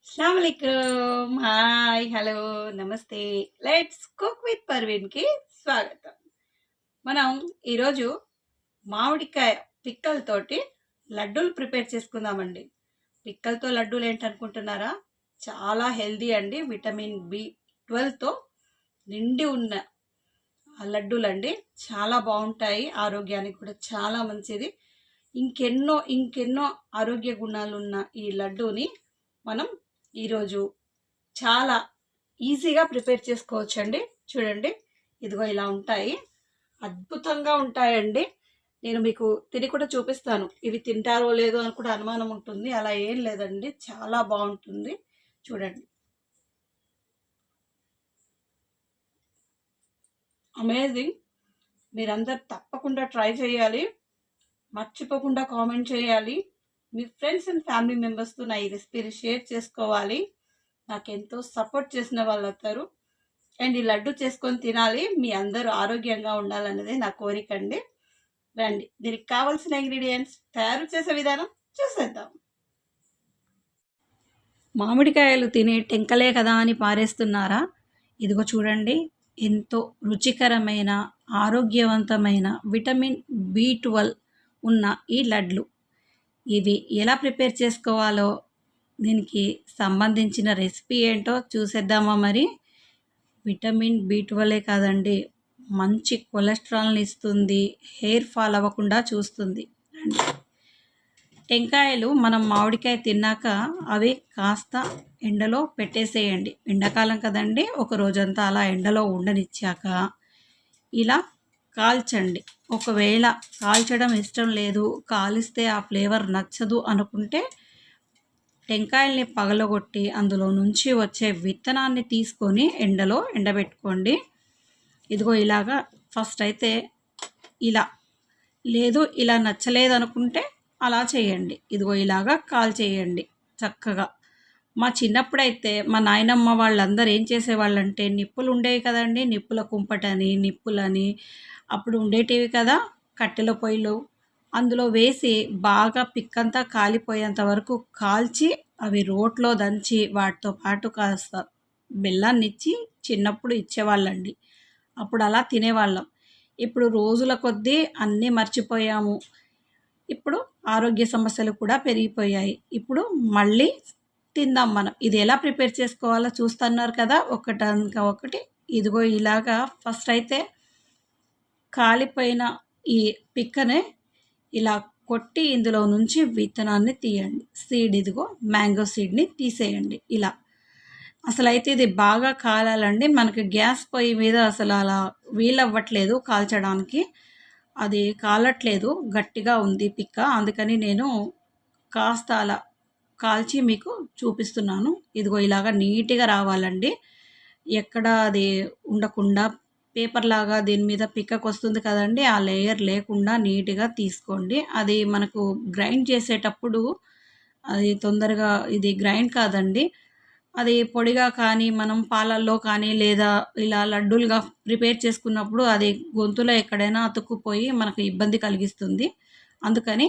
అస్సలాముఅలైకుం. Hi, hello, నమస్తే. Let's cook with పర్వీన్‌కి స్వాగతం. మనం ఈరోజు మామిడికాయ పిక్కలతోటి లడ్డూలు ప్రిపేర్ చేసుకుందామండి. పిక్కలతో లడ్డూలు ఏంటనుకుంటున్నారా? చాలా హెల్దీ అండి. విటమిన్ B12తో నిండి ఉన్న లడ్డూలండి. చాలా బాగుంటాయి. ఆరోగ్యానికి కూడా చాలా మంచిది. ఇంకెన్నో ఆరోగ్య గుణాలున్న ఈ లడ్డూని మనం ఈరోజు చాలా ఈజీగా ప్రిపేర్ చేసుకోవచ్చండి. చూడండి, ఇదిగో ఇలా ఉంటాయి. అద్భుతంగా ఉంటాయండి. నేను మీకు తిని కూడా చూపిస్తాను. ఇవి తింటారో లేదో అని కూడా అనుమానం ఉంటుంది. అలా ఏం లేదండి, చాలా బాగుంటుంది. చూడండి, అమేజింగ్. మీరందరు తప్పకుండా ట్రై చేయాలి. మర్చిపోకుండా కామెంట్ చేయాలి. మీ ఫ్రెండ్స్ అండ్ ఫ్యామిలీ మెంబర్స్తో నా ఈ రెసిపీని షేర్ చేసుకోవాలి. నాకెంతో సపోర్ట్ చేసిన వాళ్ళు అవుతారు. అండ్ ఈ లడ్డు చేసుకొని తినాలి. మీ అందరూ ఆరోగ్యంగా ఉండాలన్నదే నా కోరిక అండి. రండి, దీనికి కావాల్సిన ఇంగ్రీడియంట్స్ తయారు చేసే విధానం చూసేద్దాం. మామిడికాయలు తినే టెంకలే కదా అని పారేస్తున్నారా? ఇదిగో చూడండి, ఎంతో రుచికరమైన ఆరోగ్యవంతమైన విటమిన్ B12 ఉన్న ఈ లడ్లు. ఇవి ఎలా ప్రిపేర్ చేసుకోవాలో, దీనికి సంబంధించిన రెసిపీ ఏంటో చూసేద్దామా మరి. విటమిన్ B12 కాదండి, మంచి కొలెస్ట్రాల్ని ఇస్తుంది, హెయిర్ ఫాల్ అవ్వకుండా చూస్తుంది. టెంకాయలు మనం మామిడికాయ తిన్నాక అవి కాస్త ఎండలో పెట్టేసేయండి. ఎండాకాలం కదండి, ఒక రోజంతా అలా ఎండలో ఉండనిచ్చాక ఇలా కాల్చండి. ఒకవేళ కాల్చడం ఇష్టం లేదు, కాలిస్తే ఆ ఫ్లేవర్ నచ్చదు అనుకుంటే టెంకాయల్ని పగలగొట్టి అందులో నుంచి వచ్చే విత్తనాన్ని తీసుకొని ఎండలో ఎండబెట్టుకోండి. ఇదిగో ఇలాగా ఫస్ట్ అయితే ఇలా, లేదు ఇలా నచ్చలేదు అనుకుంటే అలా చేయండి. ఇదిగో ఇలాగా కాల్ చేయండి చక్కగా. మా చిన్నప్పుడైతే మా నాయనమ్మ వాళ్ళందరూ ఏం చేసేవాళ్ళంటే, నిప్పులు ఉండేవి కదండి, నిప్పుల కుంపటని నిప్పులని అప్పుడు ఉండేటివి కదా కట్టెల పొయ్యిలు, అందులో వేసి బాగా పిక్కంతా కాలిపోయేంత వరకు కాల్చి అవి రోట్లో దంచి వాటితో పాటు కాస్త బెల్లాన్ని ఇచ్చి చిన్నప్పుడు ఇచ్చేవాళ్ళండి. అప్పుడు అలా తినేవాళ్ళం. ఇప్పుడు రోజుల కొద్దీ అన్నీ మర్చిపోయాము. ఇప్పుడు ఆరోగ్య సమస్యలు కూడా పెరిగిపోయాయి. ఇప్పుడు మళ్ళీ తిందాం మనం. ఇది ఎలా ప్రిపేర్ చేసుకోవాలో చూస్తున్నారు కదా, ఒకటి. ఇదిగో ఇలాగా ఫస్ట్ అయితే కాలిపోయిన ఈ పిక్కనే ఇలా కొట్టి ఇందులో నుంచి విత్తనాన్ని తీయండి. సీడ్, ఇదిగో మ్యాంగో సీడ్ని తీసేయండి. ఇలా అసలైతే ఇది బాగా కాలాలండి. మనకి గ్యాస్ పొయ్యి మీద అసలు అలా వీలవ్వట్లేదు కాల్చడానికి, అది కాలట్లేదు, గట్టిగా ఉంది పిక్క. అందుకని నేను కాస్త అలా కాల్చి మీకు చూపిస్తున్నాను. ఇదిగో ఇలాగా నీట్గా రావాలండి, ఎక్కడ అది ఉండకుండా పేపర్ లాగా దీని మీద పిక్కకు వస్తుంది కదండి, ఆ లేయర్ లేకుండా నీట్గా తీసుకోండి. అది మనకు గ్రైండ్ చేసేటప్పుడు అది తొందరగా ఇది గ్రైండ్ కాదండి, అది పొడిగా కానీ మనం పాలల్లో కానీ లేదా ఇలా లడ్డూలుగా ప్రిపేర్ చేసుకున్నప్పుడు అది గొంతులో ఎక్కడైనా అతుక్కుపోయి మనకు ఇబ్బంది కలిగిస్తుంది. అందుకని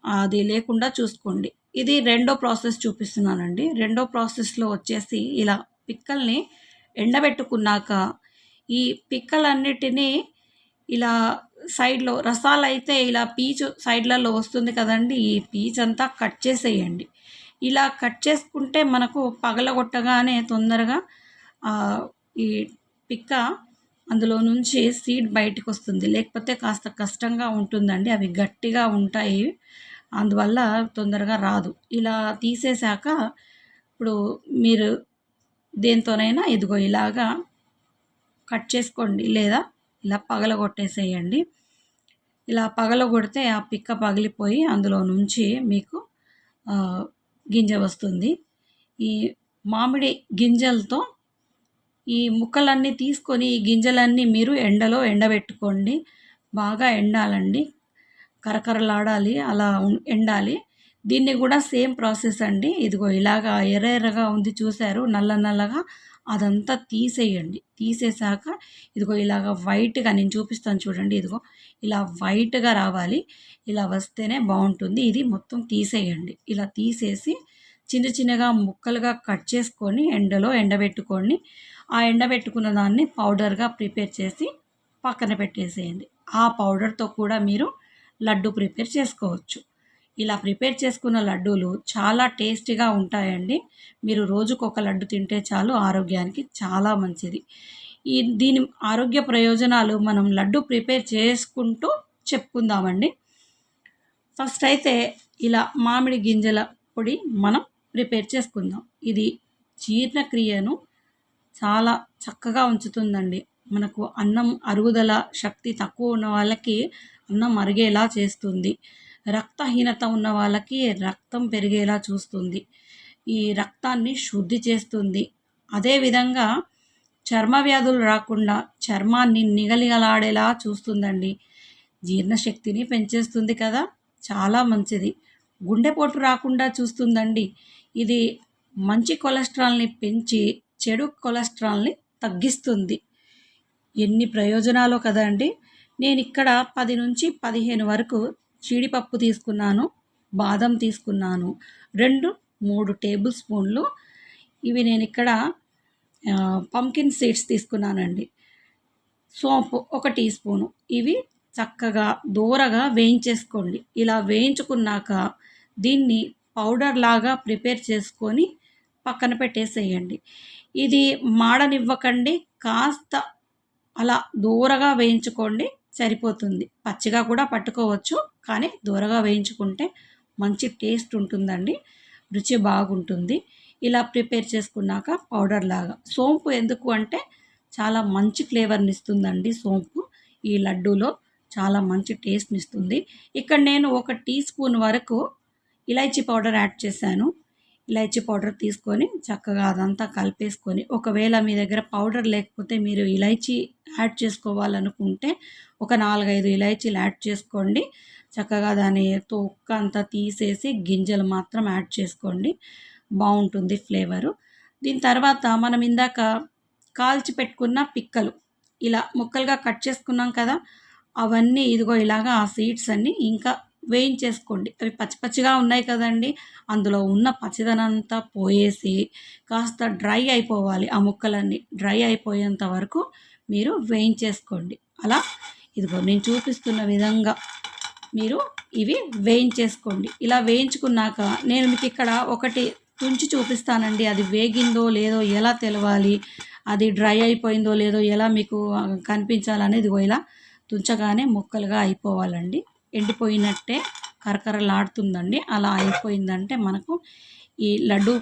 అది లేకుండా చూసుకోండి. ఇది రెండో ప్రాసెస్ చూపిస్తున్నానండి. రెండో ప్రాసెస్లో వచ్చేసి ఇలా పిక్కల్ని ఎండబెట్టుకున్నాక ఈ పిక్కలన్నిటినీ ఇలా సైడ్లో రసాలైతే ఇలా పీచు సైడ్లలో వస్తుంది కదండి, ఈ పీచంతా కట్ చేసేయండి. ఇలా కట్ చేసుకుంటే మనకు పగలగొట్టగానే తొందరగా ఈ పిక్క అందులో నుంచి సీడ్ బయటకు వస్తుంది. లేకపోతే కాస్త కష్టంగా ఉంటుందండి, అవి గట్టిగా ఉంటాయి, అందువల్ల తొందరగా రాదు. ఇలా తీసేశాక ఇప్పుడు మీరు దేంతోనైనా ఇదిగో ఇలాగా కట్ చేసుకోండి, లేదా ఇలా పగలగొట్టేసేయండి. ఇలా పగలగొడితే ఆ పిక్క పగిలిపోయి అందులో నుంచి మీకు గింజ వస్తుంది. ఈ మామిడి గింజలతో ఈ ముక్కలన్నీ తీసుకొని ఈ గింజలన్నీ మీరు ఎండలో ఎండబెట్టుకోండి. బాగా ఎండాలండి, కరకరలాడాలి, అలా ఎండాలి. దీన్ని కూడా సేమ్ ప్రాసెస్ అండి. ఇదిగో ఇలాగా ఎర్రగా ఉంది చూశారు, నల్ల నల్లగా, అదంతా తీసేయండి. తీసేశాక ఇదిగో ఇలాగ వైట్గా నేను చూపిస్తాను చూడండి, ఇదిగో ఇలా వైట్గా రావాలి. ఇలా వస్తేనే బాగుంటుంది. ఇది మొత్తం తీసేయండి. ఇలా తీసేసి చిన్న చిన్నగా ముక్కలుగా కట్ చేసుకొని ఎండలో ఎండబెట్టుకోండి. ఆ ఎండబెట్టుకున్న దాన్ని పౌడర్‌గా ప్రిపేర్ చేసి పక్కన పెట్టేసేయండి. ఆ పౌడర్‌తో కూడా మీరు లడ్డు ప్రిపేర్ చేసుకోవచ్చు. ఇలా ప్రిపేర్ చేసుకున్న లడ్డూలు చాలా టేస్టీగా ఉంటాయండి. మీరు రోజుకొక లడ్డు తింటే చాలు, ఆరోగ్యానికి చాలా మంచిది. దీని ఆరోగ్య ప్రయోజనాలు మనం లడ్డు ప్రిపేర్ చేసుకుంటూ చెప్పుకుందామండి. ఫస్ట్ అయితే ఇలా మామిడి గింజల పొడి మనం ప్రిపేర్ చేసుకుందాం. ఇది జీర్ణక్రియను చాలా చక్కగా ఉంచుతుందండి. మనకు అన్నం అరుగుదల శక్తి తక్కువ ఉన్న వాళ్ళకి అన్నం అరిగేలా చేస్తుంది. రక్తహీనత ఉన్న వాళ్ళకి రక్తం పెరిగేలా చూస్తుంది. ఈ రక్తాన్ని శుద్ధి చేస్తుంది. అదేవిధంగా చర్మ వ్యాధులు రాకుండా చర్మాన్ని నిగనిగలాడేలా చూస్తుందండి. జీర్ణశక్తిని పెంచేస్తుంది కదా! చాలా మంచిది. గుండెపోటు రాకుండా చూస్తుందండి. ఇది మంచి కొలెస్ట్రాల్‌ని పెంచి చెడు కొలెస్ట్రాల్‌ని తగ్గిస్తుంది. ఎన్ని ప్రయోజనాలో కదండీ! నేనిక్కడ 10-15 వరకు జీడిపప్పు తీసుకున్నాను. బాదం తీసుకున్నాను. 2, 3 టేబుల్ స్పూన్లు ఇవి నేనిక్కడ పంకిన్ సీడ్స్ తీసుకున్నానండి. సోంపు 1 టీ స్పూను. ఇవి చక్కగా దోరగా వేయించేసుకోండి. ఇలా వేయించుకున్నాక దీన్ని పౌడర్ లాగా ప్రిపేర్ చేసుకొని పక్కన పెట్టేసేయండి. ఇది మాడనివ్వకండి. కాస్త అలా దోరగా వేయించుకోండి, సరిపోతుంది. పచ్చిగా కూడా పట్టుకోవచ్చు, కానీ దోరగా వేయించుకుంటే మంచి టేస్ట్ ఉంటుందండి. రుచి బాగుంటుంది. ఇలా ప్రిపేర్ చేసుకున్నాక పౌడర్ లాగా. సోంపు ఎందుకు అంటే చాలా మంచి ఫ్లేవర్‌ని ఇస్తుందండి సోంపు. ఈ లడ్డూలో చాలా మంచి టేస్ట్‌ని ఇస్తుంది. ఇక్కడ నేను 1 టీ స్పూన్ వరకు ఇలైచీ పౌడర్ యాడ్ చేశాను. ఇలైచీ పౌడర్ తీసుకొని చక్కగా అదంతా కలిపేసుకొని, ఒకవేళ మీ దగ్గర పౌడర్ లేకపోతే మీరు ఇలైచీ యాడ్ చేసుకోవాలనుకుంటే ఒక 4, 5 ఇలైచీలు యాడ్ చేసుకోండి. చక్కగా దాని తొక్క అంతా తీసేసి గింజలు మాత్రం యాడ్ చేసుకోండి. బావుంటుంది ఫ్లేవరు. దీని తర్వాత మనం ఇందాక కాల్చి పెట్టుకున్న పిక్కలు ఇలా ముక్కలుగా కట్ చేసుకున్నాం కదా! అవన్నీ ఇదిగో ఇలాగా ఆ సీడ్స్ అన్నీ ఇంకా వేయించేసుకోండి. అవి పచ్చి పచ్చిగా ఉన్నాయి కదండీ! అందులో ఉన్న పచ్చిదనంతా పోయేసి కాస్త డ్రై అయిపోవాలి ఆ ముక్కలన్నీ. డ్రై అయిపోయేంత వరకు మీరు వేయించేసుకోండి. అలా ఇదిగో నేను చూపిస్తున్న విధంగా మీరు ఇవి వేయించేసుకోండి. ఇలా వేయించుకున్నాక నేను మీకు ఇక్కడ ఒకటి తుంచి చూపిస్తానండి. అది వేగిందో లేదో ఎలా తెలవాలి, అది డ్రై అయిపోయిందో లేదో ఎలా మీకు కనిపించాలనేది ఇదిగో ఇలా తుంచగానే ముక్కలుగా అయిపోవాలండి. ఎండిపోయినట్టే కరకరలాడుతుందండి. అలా అయిపోయిందంటే మనకు ఈ లడ్డు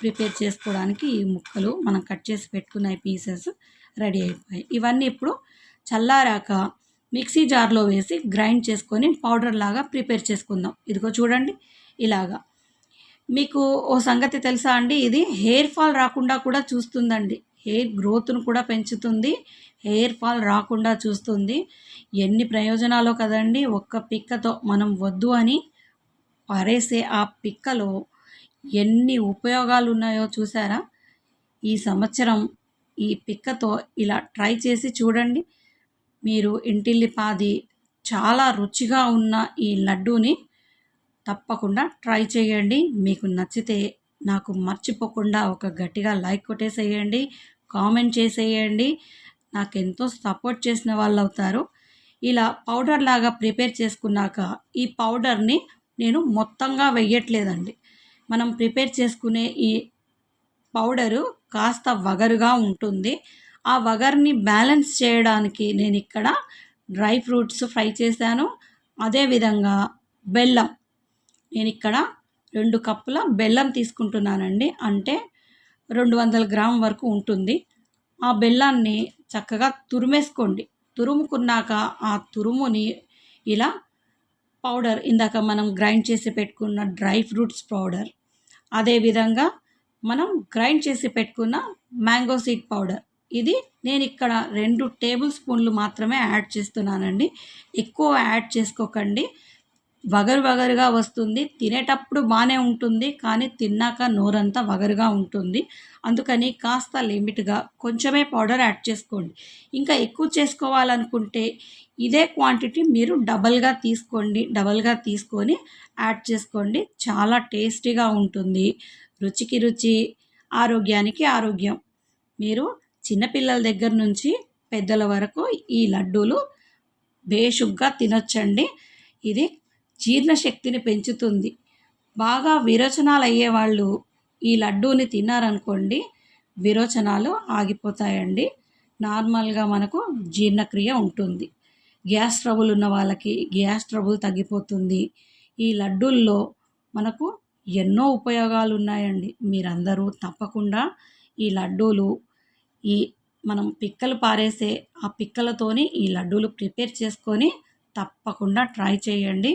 ప్రిపేర్ చేసుకోవడానికి ఈ ముక్కలు మనం కట్ చేసి పెట్టుకున్న పీసెస్ రెడీ అయిపోయాయి. ఇవన్నీ ఇప్పుడు చల్లారాక మిక్సీ జార్లో వేసి గ్రైండ్ చేసుకొని పౌడర్ లాగా ప్రిపేర్ చేసుకుందాం. ఇదిగో చూడండి ఇలాగా. మీకు ఓ సంగతి తెలుసా అండి, ఇది హెయిర్ ఫాల్ రాకుండా కూడా చూస్తుందండి. హెయిర్ గ్రోత్‌ను కూడా పెంచుతుంది. హెయిర్ ఫాల్ రాకుండా చూస్తుంది. ఎన్ని ప్రయోజనాలో కదండీ! ఒక్క పిక్కతో మనం వద్దు అని పారేసే ఆ పిక్కలో ఎన్ని ఉపయోగాలు ఉన్నాయో చూసారా? ఈ సంవత్సరం ఈ పిక్కతో ఇలా ట్రై చేసి చూడండి. మీరు ఇంటిల్లిపాది చాలా రుచిగా ఉన్న ఈ లడ్డూని తప్పకుండా ట్రై చేయండి. మీకు నచ్చితే నాకు మర్చిపోకుండా ఒక గట్టిగా లైక్ కొట్టేసేయండి. కామెంట్ చేసేయండి. నాకెంతో సపోర్ట్ చేసిన వాళ్ళవుతారు. ఇలా పౌడర్ లాగా ప్రిపేర్ చేసుకున్నాక ఈ పౌడర్‌ని నేను మొత్తంగా వెయ్యట్లేదండి. మనం ప్రిపేర్ చేసుకునే ఈ పౌడరు కాస్త వగరుగా ఉంటుంది. ఆ వగరుని బ్యాలెన్స్ చేయడానికి నేనిక్కడ డ్రై ఫ్రూట్స్ ఫ్రై చేశాను. అదేవిధంగా బెల్లం. నేనిక్కడ 2 కప్పుల బెల్లం తీసుకుంటున్నానండి. అంటే 200 గ్రాముల వరకు ఉంటుంది. ఆ బెల్లాన్ని చక్కగా తురిమేసుకోండి. తురుముకున్నాక ఆ తురుముని ఇలా పౌడర్ ఇందాక మనం గ్రైండ్ చేసి పెట్టుకున్న డ్రై ఫ్రూట్స్ పౌడర్, అదేవిధంగా మనం గ్రైండ్ చేసి పెట్టుకున్న మ్యాంగో సీడ్ పౌడర్, ఇది నేనిక్కడ 2 టేబుల్ స్పూన్లు మాత్రమే యాడ్ చేస్తున్నానండి. ఎక్కువ యాడ్ చేసుకోకండి. వగరు వగరుగా వస్తుంది. తినేటప్పుడు బాగానే ఉంటుంది, కానీ తిన్నాక నోరంతా వగరుగా ఉంటుంది. అందుకని కాస్త లిమిట్గా కొంచెమే పౌడర్ యాడ్ చేసుకోండి. ఇంకా ఎక్కువ చేసుకోవాలనుకుంటే ఇదే క్వాంటిటీ మీరు డబల్గా తీసుకోండి. డబల్గా తీసుకొని యాడ్ చేసుకోండి. చాలా టేస్టీగా ఉంటుంది. రుచికి రుచి, ఆరోగ్యానికి ఆరోగ్యం. మీరు చిన్నపిల్లల దగ్గర నుంచి పెద్దల వరకు ఈ లడ్డూలు బేషుగ్గా తినొచ్చండి. ఇది జీర్ణశక్తిని పెంచుతుంది. బాగా విరోచనాలు అయ్యేవాళ్ళు ఈ లడ్డూని తిన్నారనుకోండి, విరోచనాలు ఆగిపోతాయండి. నార్మల్గా మనకు జీర్ణక్రియ ఉంటుంది. గ్యాస్ ట్రబుల్ ఉన్న వాళ్ళకి గ్యాస్ ట్రబుల్ తగ్గిపోతుంది. ఈ లడ్డూల్లో మనకు ఎన్నో ఉపయోగాలు ఉన్నాయండి. మీరందరూ తప్పకుండా ఈ లడ్డూలు ఈ మనం పిక్కలు పారేసే ఆ పిక్కలతోని ఈ లడ్డూలు ప్రిపేర్ చేసుకొని తప్పకుండా ట్రై చేయండి.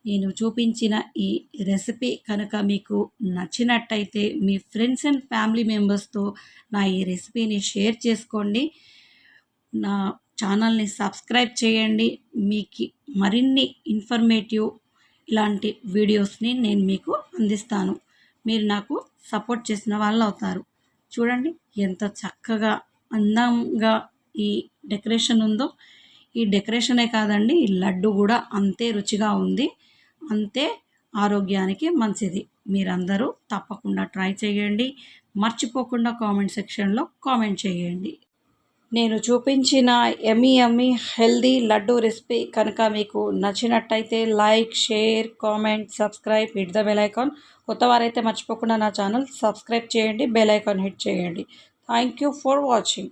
నేను చూపించిన ఈ రెసిపీ కనుక మీకు నచ్చినట్టయితే మీ ఫ్రెండ్స్ అండ్ ఫ్యామిలీ మెంబర్స్తో నా ఈ రెసిపీని షేర్ చేసుకోండి. నా ఛానల్ని సబ్స్క్రైబ్ చేయండి. మీకు మరిన్ని ఇన్ఫర్మేటివ్ ఇలాంటి వీడియోస్ని నేను మీకు అందిస్తాను. మీరు నాకు సపోర్ట్ చేసిన వాళ్ళు అవుతారు. చూడండి ఎంత చక్కగా అందంగా ఈ డెకరేషన్ ఉందో. ఈ డెకరేషనే కాదండి, ఈ లడ్డు కూడా అంతే రుచిగా ఉంది, అంతే ఆరోగ్యానికి మంచిది. మీరందరూ తప్పకుండా ట్రై చేయండి. మర్చిపోకుండా కామెంట్ సెక్షన్లో కామెంట్ చేయండి. నేను చూపించిన యమ్మీ హెల్దీ లడ్డు రెసిపీ కనుక మీకు నచ్చినట్టయితే like, share, comment, subscribe, hit the bell icon. కొత్తవారైతే మర్చిపోకుండా నా ఛానల్ సబ్స్క్రైబ్ చేయండి, బెల్ ఐకాన్ హిట్ చేయండి. Thank you for watching.